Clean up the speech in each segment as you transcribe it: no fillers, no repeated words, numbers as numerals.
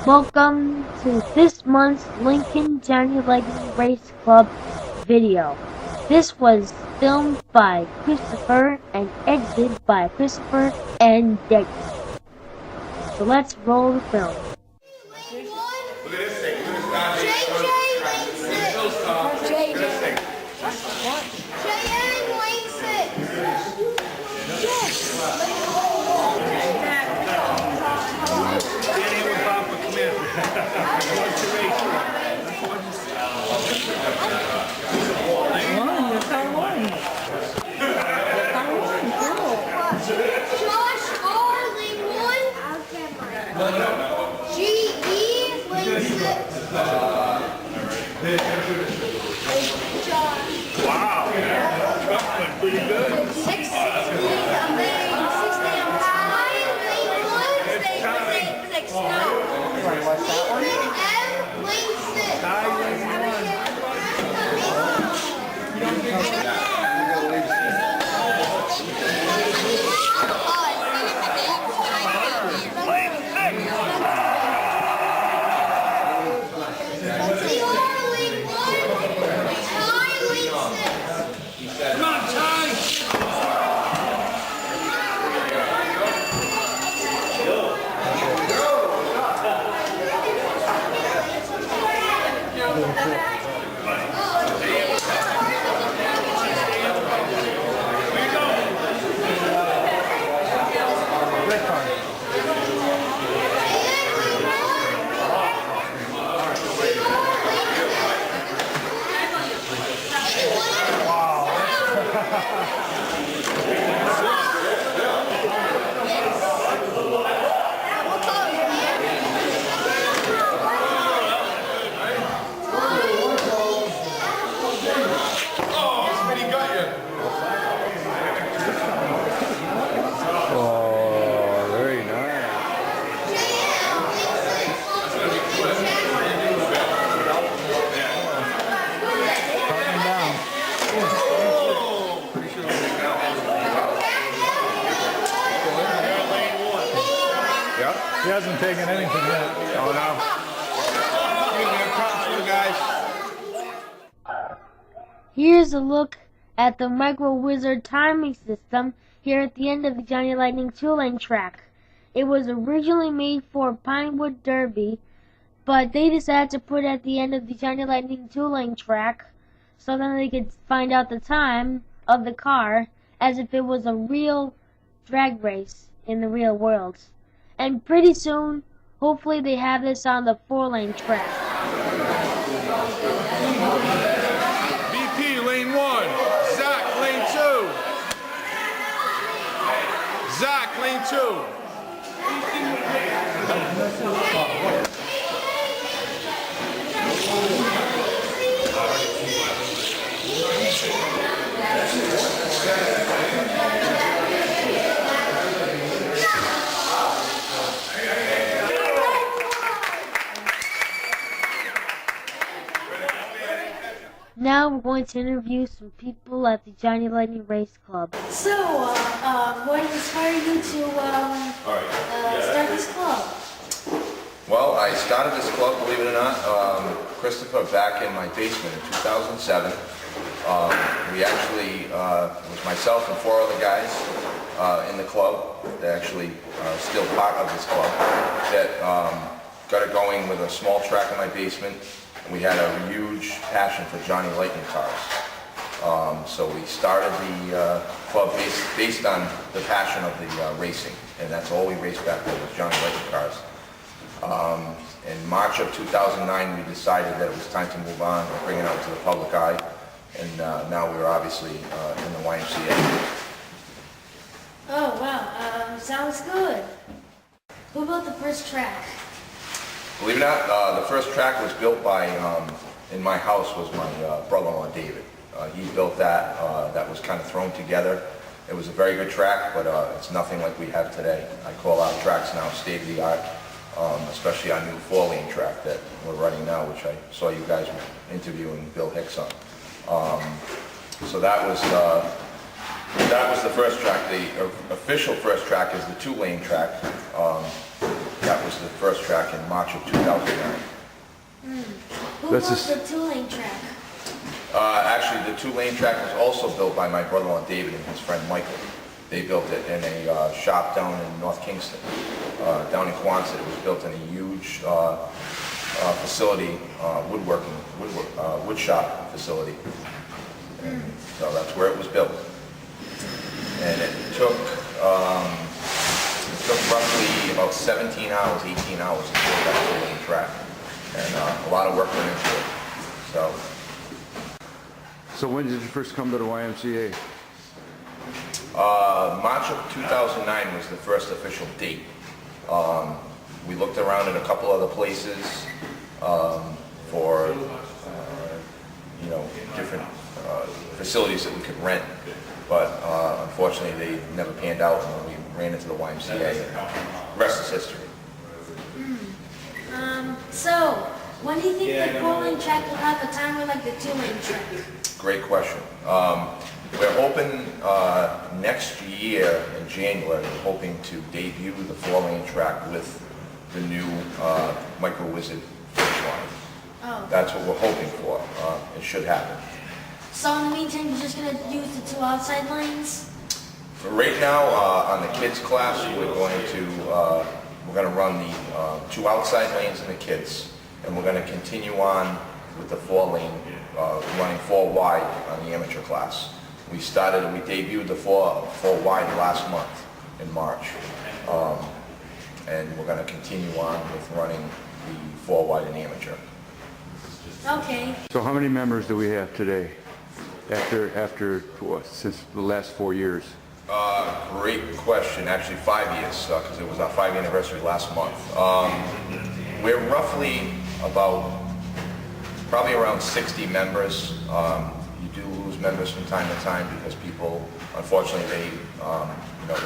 Welcome to this month's Lincoln Johnny Lightning Race Club video. This was filmed by Christopher and edited by Christopher and Dick. So let's roll the film. Look at this thing. Look at this guy. Wow, that's pretty good. 660, amazing, 60 on high, lane 1, stay 6. No. You want to watch that one? M, lane 6. Come on, Ty. Oh, very nice. Calm down. Yep. He hasn't taken anything yet. Oh, no. Here's a look at the Micro Wizard timing system here at the end of the Johnny Lightning 2-lane track. It was originally made for Pinewood Derby, but they decided to put it at the end of the Johnny Lightning 2-lane track so then they could find out the time of the car as if it was a real drag race in the real world. And pretty soon, hopefully they have this on the 4-lane track. VP, lane 1. Zach, lane 2. Zach, lane 2. Now we're going to interview some people at the Johnny Lightning Race Club. So, what inspired you to start this club? Well, I started this club, believe it or not, Christopher, back in my basement in 2007. We actually, it was myself and 4 other guys in the club that actually still part of this club that got it going with a small track in my basement. We had a huge passion for Johnny Lightning cars. So we started the club based on the passion of the racing, and that's all we raced back then was Johnny Lightning cars. In March of 2009, we decided that it was time to move on and bring it out to the public eye, and now we're obviously in the YMCA. Oh, wow, sounds good. Who built the first track? Believe it or not, the first track was built by, in my house, was my brother-in-law David. He built that. That was kind of thrown together. It was a very good track, but it's nothing like we have today. I call our tracks now state-of-the-art, especially our new 4-lane track that we're running now, which I saw you guys interviewing Bill Hicks on. So that was the first track. The official first track is the 2-lane track. That was the first track in March of 2009. Who That's built just- the two-lane track? Actually, the two-lane track was also built by my brother-in-law David and his friend Michael. They built it in a shop down in North Kingston. Down in Quonset, it was built in a huge facility, wood shop facility. And so that's where it was built. And it took roughly about 17 hours, 18 hours to build that two-lane track. And a lot of work went into it. So when did you first come to the YMCA? March of 2009 was the first official date. We looked around at a couple other places for, different facilities that we could rent, but unfortunately they never panned out when we ran into the YMCA. The rest is history. So, when do you think the four-lane track will have a timer like the two-lane track? Great question. We're hoping next year in January, we're hoping to debut the four-lane track with the new Micro Wizard finish line. Oh. That's what we're hoping for. It should happen. So in the meantime, you're just gonna use the two outside lanes? For right now, on the kids class, we're going to run the two outside lanes in the kids, and we're going to continue on with the four-lane, running four wide on the amateur class. We debuted the four wide last month in March, and we're going to continue on with running the four wide in amateur. Okay. So how many members do we have today? Since the last 4 years? Great question. Actually, 5 years, because it was our 5-year anniversary last month. We're roughly probably around 60 members. You do lose members from time to time because people, unfortunately, they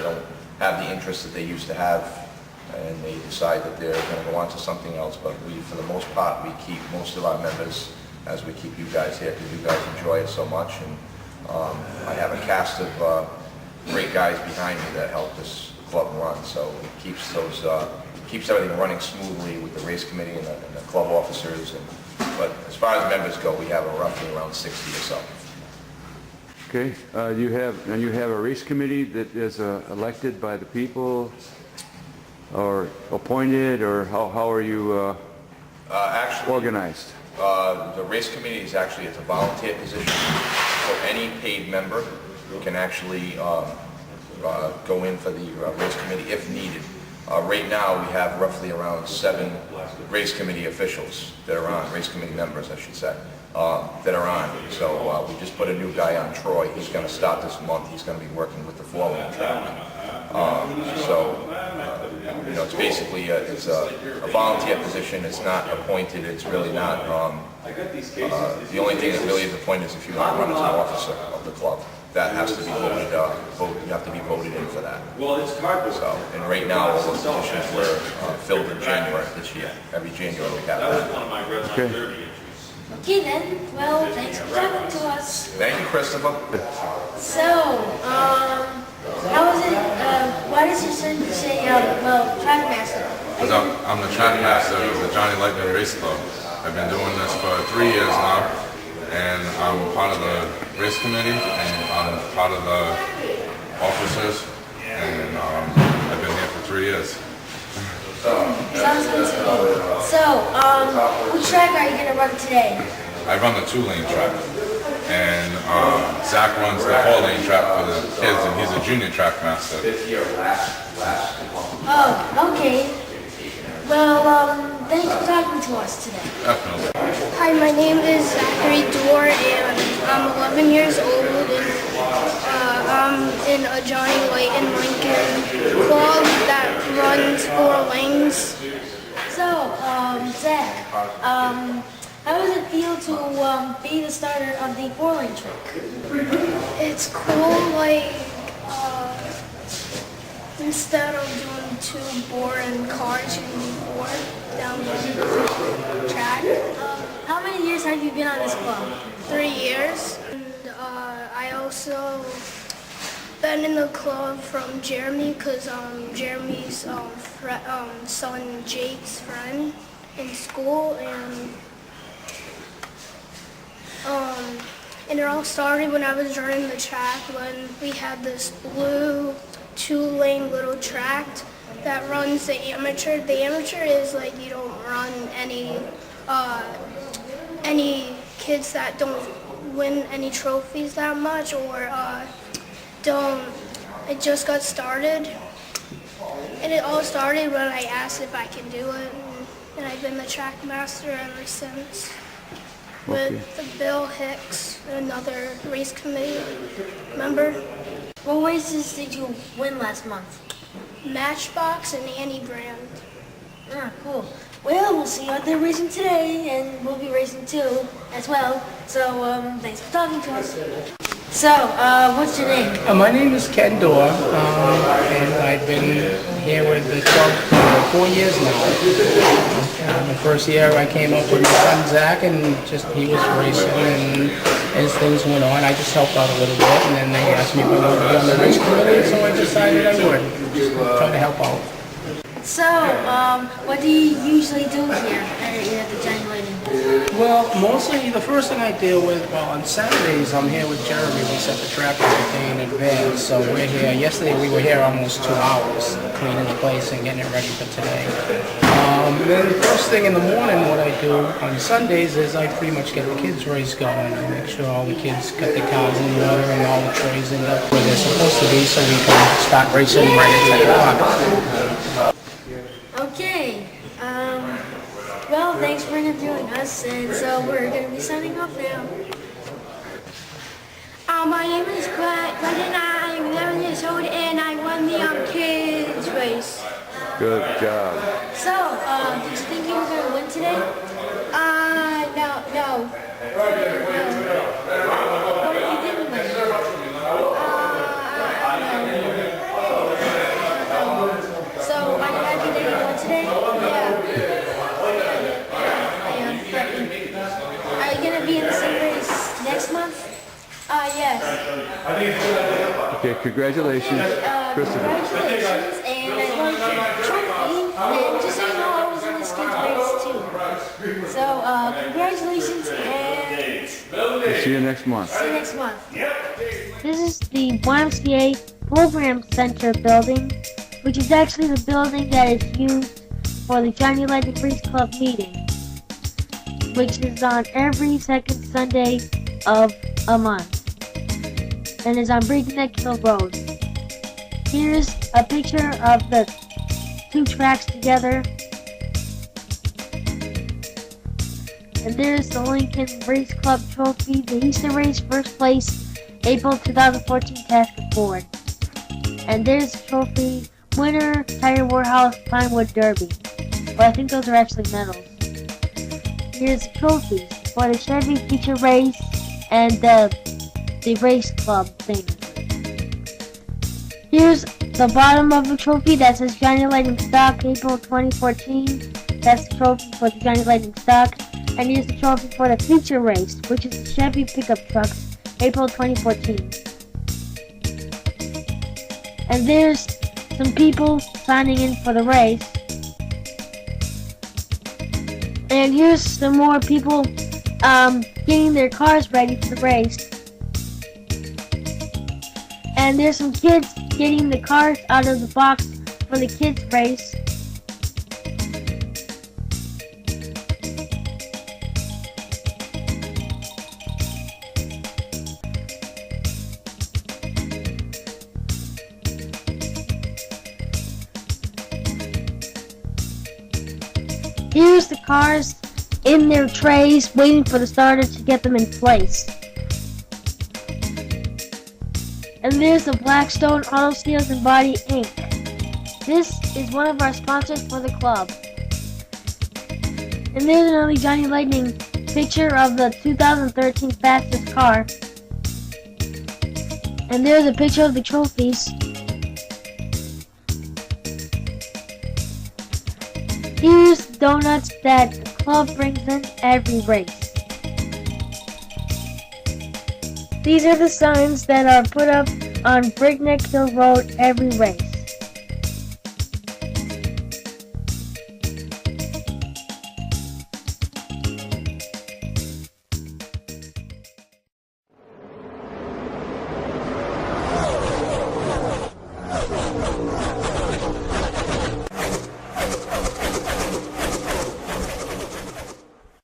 don't have the interest that they used to have, and they decide that they're going to go on to something else. But for the most part, we keep most of our members as we keep you guys here because you guys enjoy it so much. And I have a cast of great guys behind me that help this club run, so it keeps everything running smoothly with the race committee and the club officers. But as far as members go, we have roughly around 60 or so. Okay. You have a race committee that is elected by the people, or appointed, or how are you Actually, organized? the race committee is actually a volunteer position, so any paid member can actually go in for the race committee if needed. Right now, we have roughly around 7 race committee officials that are on, race committee members, I should say, that are on. So we just put a new guy on, Troy. He's going to start this month. He's going to be working with the four-lane track. It's basically it's a volunteer position. It's not appointed. It's really not. The only thing that really is appointed is if you want to run as an officer of the club. That has to be voted. You have to be voted in for that. So, and right now, all those positions were filled in January this year. Every January we have that. Okay. Okay then. Well, thanks for talking to us. Thank you, Christopher. So, how is it? Why does your son say, track master? Because I'm the track master of the Johnny Lightning Race Club. I've been doing this for 3 years now, and I'm part of the race committee, and I'm part of the officers, and I've been here for 3 years. Sounds good to me. So, which track are you going to run today? I run the 2-lane track, and Zach runs the 4-lane track for the kids, and he's a junior track master. Oh, okay. Well, thanks for talking to us today. Definitely. Hi, my name is Zachary Dorr, and I'm 11 years old, and I'm in a Johnny Layton Lincoln club that runs 4 lanes. So, Zach, how does it feel to be the starter of the 4-lane track? It's cool, like, instead of doing 2 boring cars, you can do 4 down the track. How many years have you been on this club? 3 years. And I also been in the club from Jeremy, because Jeremy's son Jake's friend in school, and it all started when I was running the track, when we had this blue 2-lane little track that runs the amateur. The amateur is like you don't run any kids that don't win any trophies that much, or it just got started. And it all started when I asked if I can do it, and I've been the track master ever since. Okay. With Bill Hicks, another race committee member. What races did you win last month? Matchbox and Annie Brand. Ah, cool. Well, we'll see you out there racing today, and we'll be racing too, as well. So, thanks for talking to us. So, what's your name? My name is Ken Dorr, and I've been here with the club for 4 years now. The first year I came up with my son Zach, and he was racing, and as things went on, I just helped out a little bit, and then they asked me if I wanted to be on the race committee, so I decided I would, just try to help out. So, what do you usually do here at the Johnny Lightning? Well, mostly the first thing I deal with, on Saturdays I'm here with Jeremy. We set the track every day in advance, so we're here. Yesterday we were here almost 2 hours cleaning the place and getting it ready for today. Then the first thing in the morning, what I do on Sundays is I pretty much get the kids' race going. I make sure all the kids got their cars in order and all the trays end up where they're supposed to be, so we can start racing right at 10 o'clock. Okay, well, thanks for interviewing us, and so we're going to be signing off now. My name is Glenn, I'm 11 years old, and I won the kids race. Good job. So, did you think you were going to win today? No. What if you didn't win? So, are you happy that you won today? Yeah. Are you going to be in the same race next month? Yes. Okay, congratulations, Christopher. Congratulations, and I won the trophy, and just so you know, I was in this kid's race too. So, congratulations, and We'll see you next month. see you next month. This is the YMCA Program Center building, which is actually the building that is used for the Johnny Lightning Race Club meeting, which is on every second Sunday of a month, and is on Breakneck Hill Road. Here's a picture of the 2 tracks together, and there's the Lincoln Race Club trophy, the Easter race, first place, April 2014 Tasker Ford. And there's the trophy, winner, Tire Warehouse Pinewood Derby. But I think those are actually medals. Here's the trophies for the Chevy feature race and the race club thing. Here's the bottom of the trophy that says Johnny Lightning Stock, April 2014. That's the trophy for the Johnny Lightning Stock. And here's the trophy for the feature race, which is the Chevy pickup trucks, April 2014. And there's some people signing in for the race. And here's some more people getting their cars ready for the race. And there's some kids getting the cars out of the box for the kids race. Here's the cars in their trays waiting for the starter to get them in place. And there's the Blackstone Auto Steels and Body Inc. This is one of our sponsors for the club. And there's another Johnny Lightning picture of the 2013 fastest car. And there's a picture of the trophies. Here's donuts that the club brings in every race. These are the signs that are put up on Breakneck Hill Road every race.